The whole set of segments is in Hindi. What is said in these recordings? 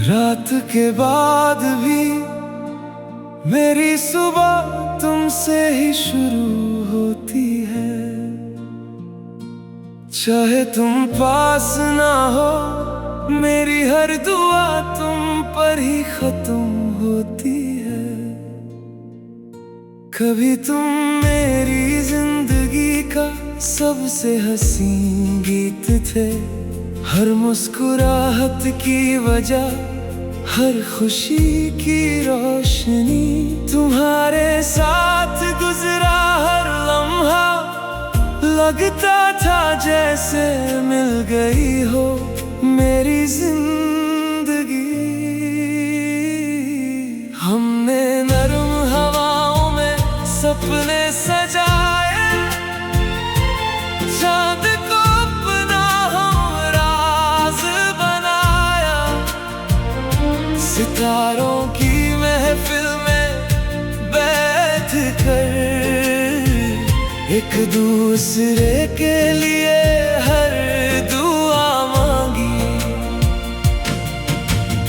रात के बाद भी मेरी सुबह तुमसे ही शुरू होती है। चाहे तुम पास ना हो, मेरी हर दुआ तुम पर ही खत्म होती है। कभी तुम मेरी जिंदगी का सबसे हसीन गीत थे। हर मुस्कुराहट की वजह, हर खुशी की रोशनी, तुम्हारे साथ गुजरा हर लम्हा लगता था जैसे मिल गई हो मेरी जिंदगी। हमने नरम हवाओं में सपने सजाए, चांद को अपना हम राज बनाया। सितारों की महफिल में बैठ कर एक दूसरे के लिए हर दुआ मांगी।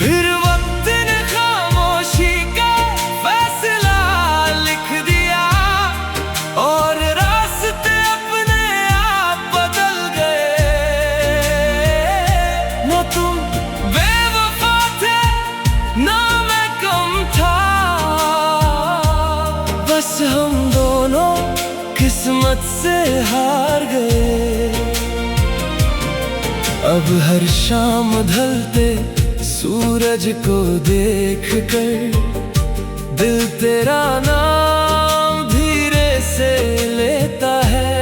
फिर वक्त ने खामोशी का फैसला लिख दिया और रास्ते अपने आप बदल गए। न तुम बेवफा थे, ना मैं कम था, बस हम दोनों किस्मत से हार गए। अब हर शाम ढलते सूरज को देख कर दिल तेरा नाम धीरे से लेता है।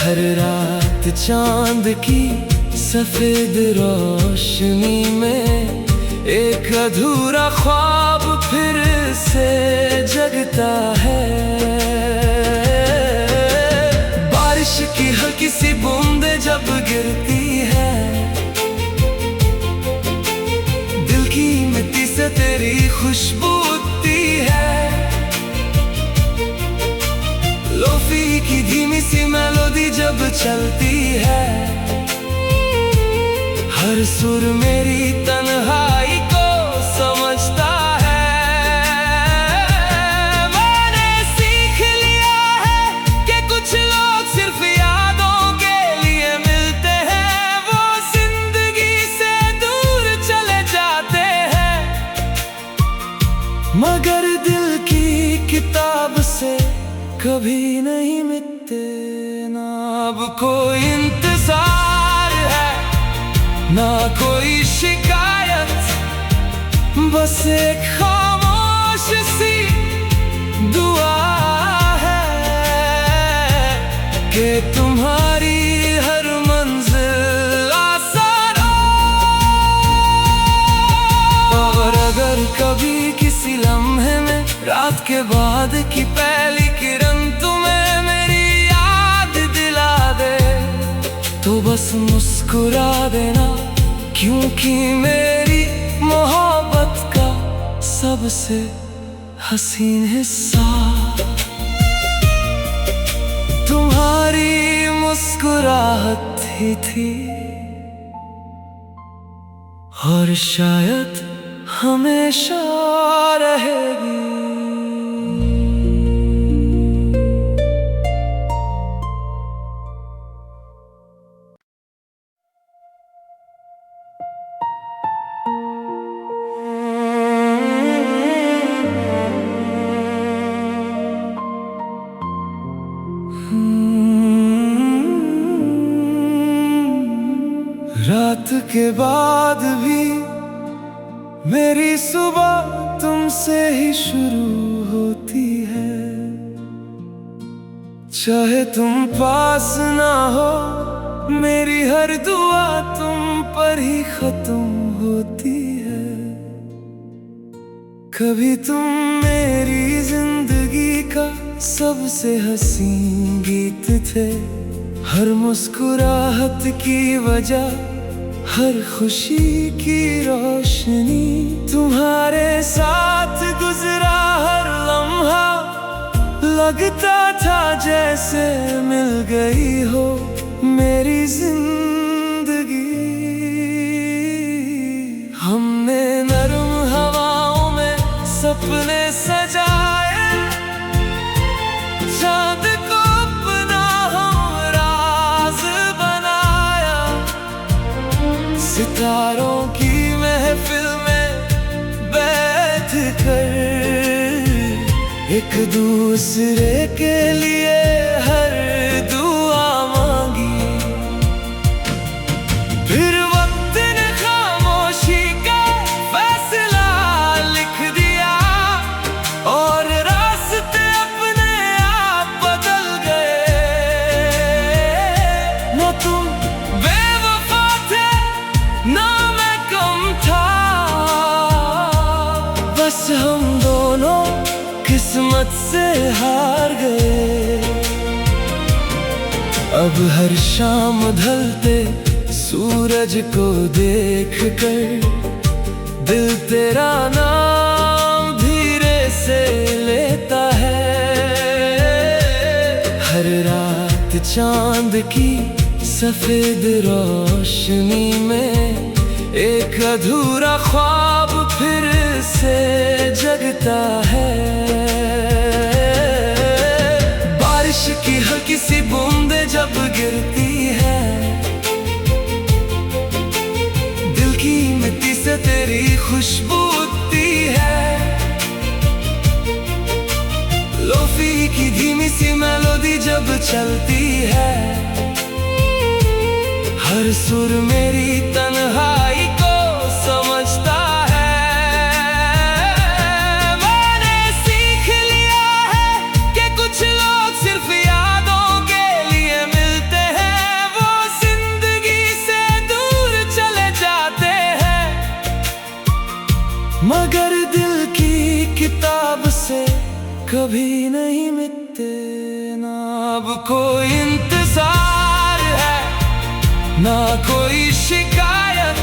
हर रात चांद की सफेद रोशनी में एक अधूरा ख्वाब फिर से जगता है। बारिश की हल्की सी बूंदें जब गिरती है, दिल की मिट्टी से तेरी खुशबू उठती है। लोफी की धीमी सी मेलोडी जब चलती है, हर सुर मेरी तन्हाई को समझता है। मैंने सीख लिया है कि कुछ लोग सिर्फ यादों के लिए मिलते हैं, वो जिंदगी से दूर चले जाते हैं। मगर दिल की किताब से कभी नहीं मिटते। ना अब कोई इंतजार है, ना कोई शिकायत, बस एक खामोश सी दुआ है कि तुम्हारी हर मंजिल आसान हो। और अगर कभी किसी लम्हे में रात के बाद की पहली किरण तुम्हें मेरी याद दिला दे, तो बस मुस्कुरा देना, क्योंकि मेरी मोहब्बत का सबसे हसीन हिस्सा तुम्हारी मुस्कुराहट ही थी। और शायद हमेशा रहेगी। रात के बाद भी मेरी सुबह तुमसे ही शुरू होती है। चाहे तुम पास ना हो, मेरी हर दुआ तुम पर ही खत्म होती है। कभी तुम मेरी जिंदगी का सबसे हसीन गीत थे। हर मुस्कुराहट की वजह, हर खुशी की रोशनी, तुम्हारे साथ गुजरा हर लम्हा लगता था जैसे मिल गई हो मेरी जिंदगी। सितारों की महफिल में बैठ कर एक दूसरे के लिए हर दुआ मांगी। फिर वक्त ने खामोशी का फैसला लिख दिया और रास्ते अपने आप बदल गए। न तुम बेवफा थे ना मैं कम था, बस हम दोनों किस्मत से हार गए। अब हर शाम ढलते सूरज को देख कर दिल तेरा नाम धीरे से लेता है। हर रात चांद की सफेद रोशनी में एक अधूरा ख्वाब फिर से जगता है। बारिश की हल्की सी बूंदें जब गिरती है, दिल की मिट्टी से तेरी खुशबू उठती है। लोफी की धीमी सी मेलोडी जब चलती है, हर सुर मेरी तन्हाई को समझता है। मैंने सीख लिया है कि कुछ लोग सिर्फ यादों के लिए मिलते हैं, वो जिंदगी से दूर चले जाते हैं। मगर दिल की किताब से कभी नहीं मिटते। ना अब कोई इंतजार है ना कोई शिकायत,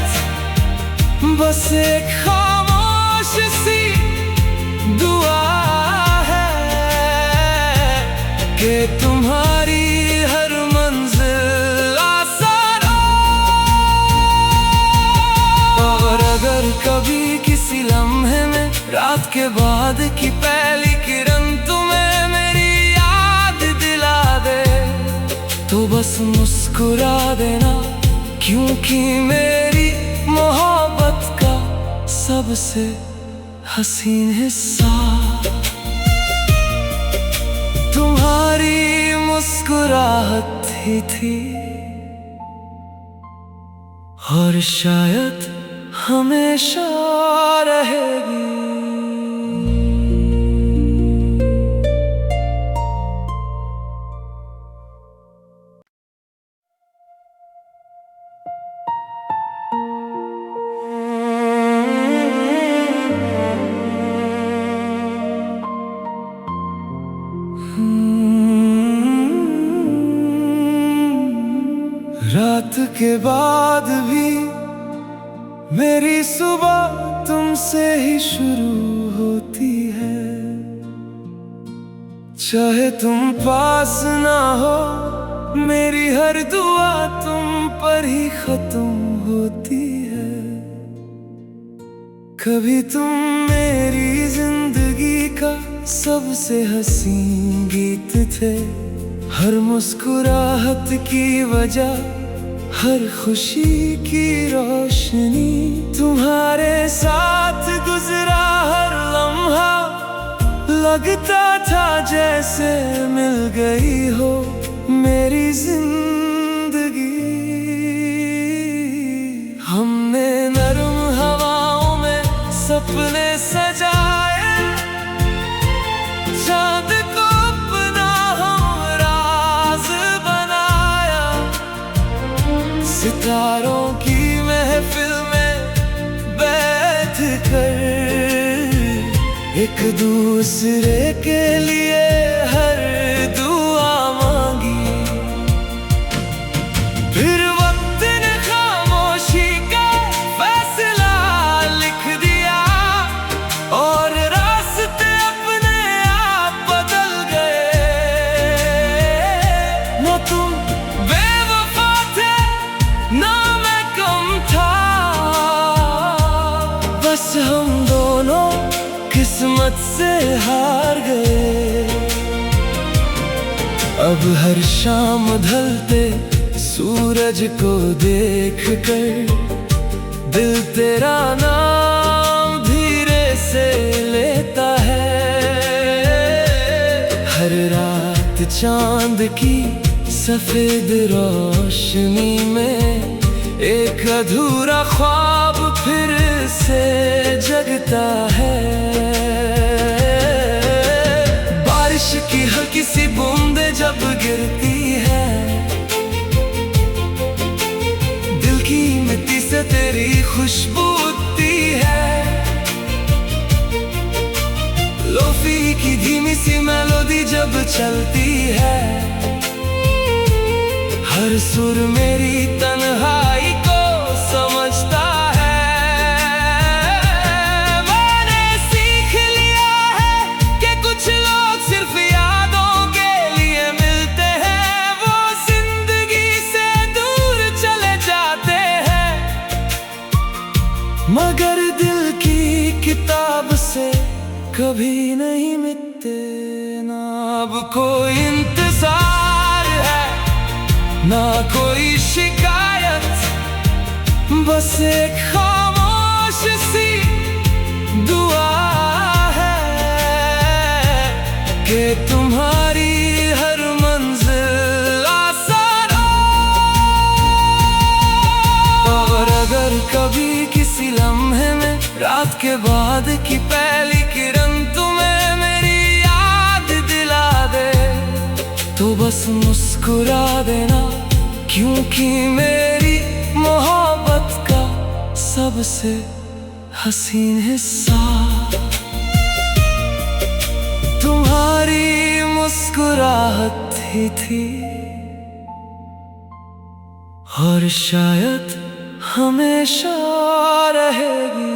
बस एक खामोश सी दुआ है कि तुम्हारी हर मंजिल आसान हो। और अगर कभी किसी लम्हे में रात के बाद की पहली किरण तुम्हें मेरी याद दिला दे, तो बस मुस्कुरा देना, क्योंकि मेरी मोहब्बत का सबसे हसीन हिस्सा तुम्हारी मुस्कुराहट ही थी। और शायद हमेशा रहेगी। रात के बाद भी मेरी सुबह तुमसे ही शुरू होती है। चाहे तुम पास ना हो, मेरी हर दुआ तुम पर ही खत्म होती है। कभी तुम मेरी जिंदगी का सबसे हसीन गीत थे, हर मुस्कुराहट की वजह, हर खुशी की रोशनी। तुम्हारे साथ गुजरा हर लम्हा लगता था जैसे मिल गई हो मेरी जिंदगी। हमने नरम हवाओं में सपने सजाए, चांद को अपना हमराज बनाया। सितारों की महफिल में बैठ कर एक दूसरे के लिए हर दुआ मांगी। फिर वक्त ने खामोशी का फैसला लिख दिया और रास्ते अपने आप बदल गए। न तुम बेवफा थे ना मैं कम था, बस हम दोनों किस्मत से हार गए। अब हर शाम ढलते सूरज को देख कर दिल तेरा नाम धीरे से लेता है। हर रात चांद की सफेद रोशनी में एक अधूरा ख्वाब फिर से जगता है। बारिश की हल्की सी बूंदें जब गिरती है, दिल की मिट्टी से तेरी खुशबू उठती है। लोफी की धीमी सी मेलोडी जब चलती है, हर सुर मेरी तन्हाई को समझता है। मैंने सीख लिया है कि कुछ लोग सिर्फ यादों के लिए मिलते हैं, वो जिंदगी से दूर चले जाते हैं। मगर दिल की किताब से कभी नहीं मिटते, ना अब कोई इंतजार है ना कोई शिकायत, बस एक खामोश सी दुआ है कि तुम्हारी हर मंजिल आसान हो। और अगर कभी किसी लम्हे में रात के बाद की पहली किरण तुम्हें मेरी याद दिला दे, तो बस मुस्कुरा देना, क्योंकि मेरी मोहब्बत का सबसे हसीन हिस्सा तुम्हारी मुस्कुराहट ही थी, और शायद हमेशा रहेगी।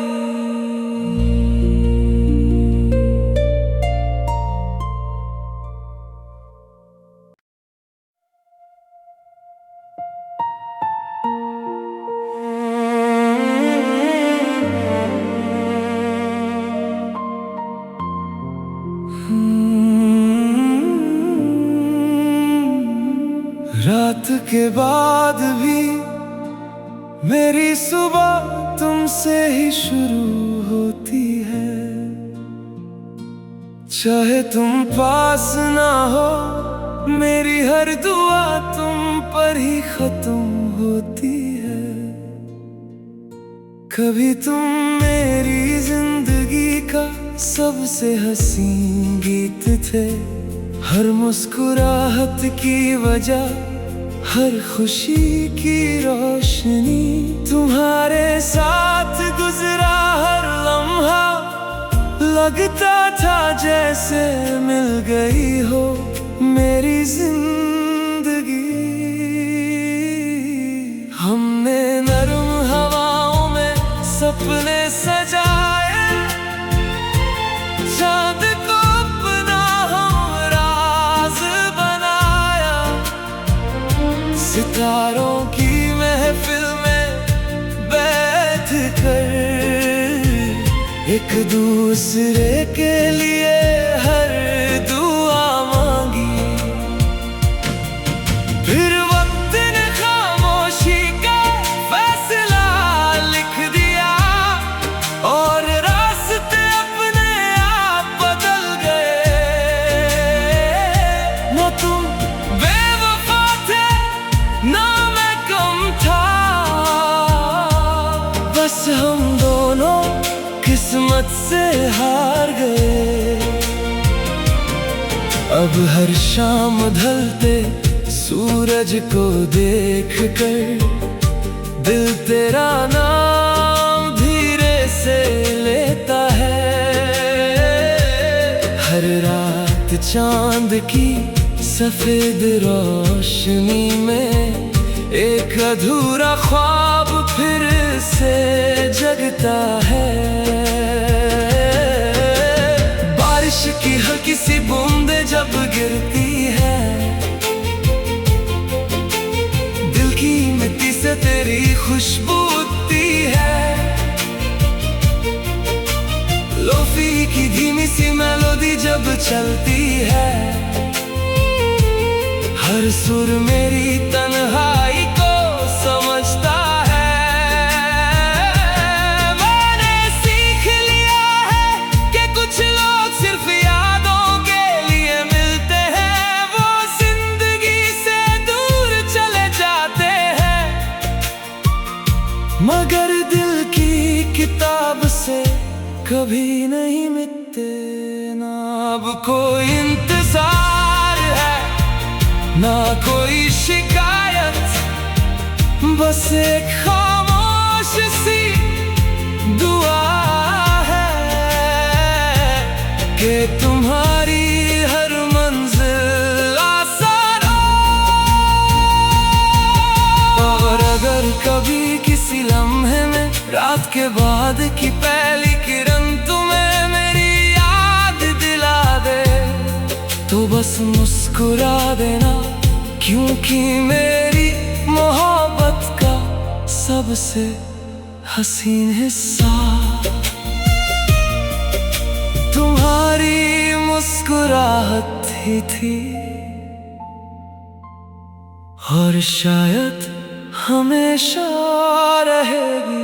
रात के बाद भी मेरी सुबह तुमसे ही शुरू होती है, चाहे तुम पास ना हो, मेरी हर दुआ तुम पर ही खत्म होती है। कभी तुम मेरी जिंदगी का सबसे हसीन गीत थे, हर मुस्कुराहट की वजह, हर खुशी की रोशनी, तुम्हारे साथ गुजरा हर लम्हा लगता था जैसे मिल गई हो मेरी जिंदगी। हमने नरम हवाओं में सपने सजाए, चांद को अपना हमराज बनाया, सितारों की महफिल में बैठ कर एक दूसरे के लिए हर दुआ मांगी। फिर वक्त ने खामोशी का फैसला लिख दिया, और रास्ते अपने आप बदल गए। न तुम बेवफा थे, ना मैं कम था, बस हम दोनों किस्मत से हार गए। अब हर शाम ढलते सूरज को देख कर दिल तेरा नाम धीरे से लेता है। हर रात चांद की सफेद रोशनी में एक अधूरा ख्वाब फिर से जगता है। बारिश की हल्की सी बूंदें जब गिरती है, दिल की मिट्टी से तेरी खुशबू उठती है। लोफी की धीमी सी मेलोडी जब चलती है, हर सुर मेरी तन्हाई को समझता है। मगर दिल की किताब से कभी नहीं मिटते। ना अब कोई इंतजार है, ना कोई शिकायत, बस एक खामोश सी दुआ है कि तुम्हारी हर मंजिल आसान हो। और अगर कभी किसी लम्हे में रात के बाद की पहली किरण तुम्हें मेरी याद दिला दे, तो बस मुस्कुरा देना, क्योंकि मेरी मोहब्बत का सबसे हसीन हिस्सा तुम्हारी मुस्कुराहट ही थी, और शायद हमेशा रहेगी।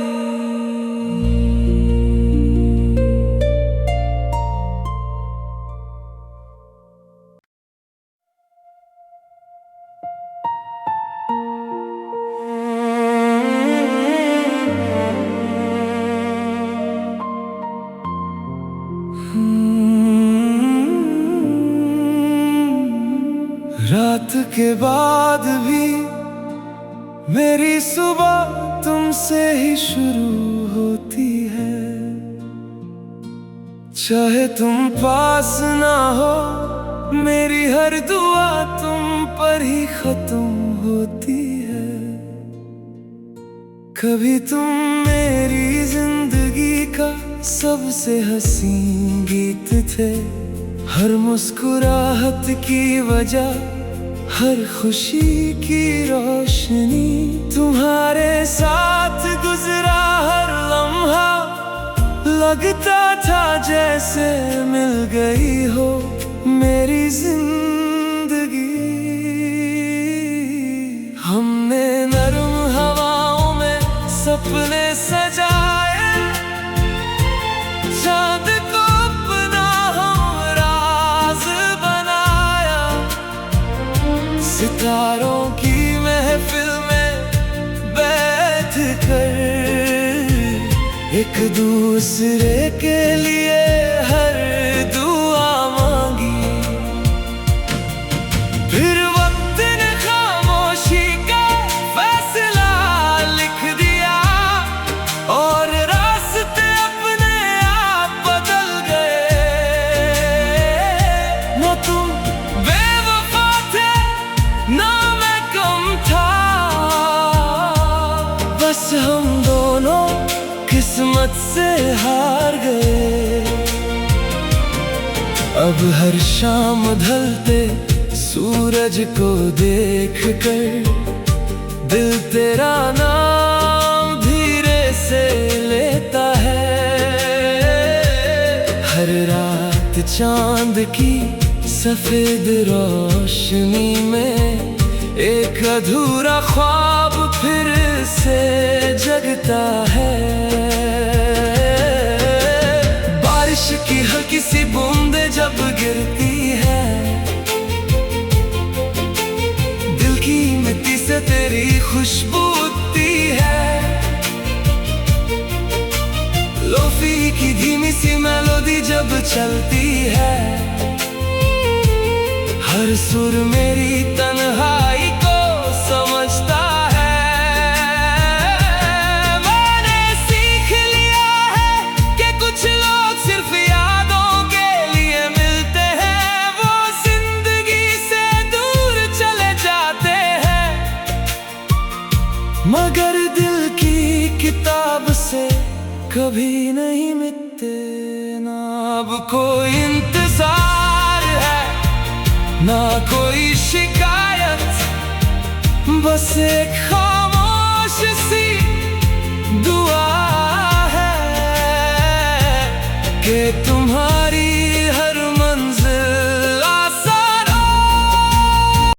रात के बाद भी मेरी सुबह तुमसे ही शुरू होती है, चाहे तुम पास ना हो, मेरी हर दुआ तुम पर ही खत्म होती है। कभी तुम मेरी जिंदगी का सबसे हसीन गीत थे, हर मुस्कुराहट की वजह, हर खुशी की रोशनी, तुम्हारे साथ गुजरा हर लम्हा लगता था जैसे मिल गई हो मेरी जिंदगी। हमने नरम हवाओं में सपने सजाए, चांद को अपना हमराज बनाया, सितारों की महफिल में बैठ कर एक दूसरे के लिए हर दुआ मांगी। फिर वक्त ने खामोशी का फैसला लिख दिया, और रास्ते अपने आप बदल गए। न तुम बेवफा थे, ना मैं कम था, बस हम दोनों किस्मत से हार गए। अब हर शाम ढलते सूरज को देख कर दिल तेरा नाम धीरे से लेता है। हर रात चांद की सफेद रोशनी में एक अधूरा ख्वाब फिर से जगता है। बारिश की हल्की सी बूंदें जब गिरती है, दिल की मिट्टी से तेरी खुशबू उठती है। लोफी की धीमी सी मेलोडी जब चलती है, हर सुर मेरी तन्हाई को समझता है। मैंने सीख लिया है कि कुछ लोग सिर्फ यादों के लिए मिलते हैं, वो जिंदगी से दूर चले जाते हैं, मगर दिल की किताब से कभी नहीं मिटते। ना अब कोई इंतजार है, ना कोई शिकायत, बस एक खामोश सी दुआ है कि तुम्हारा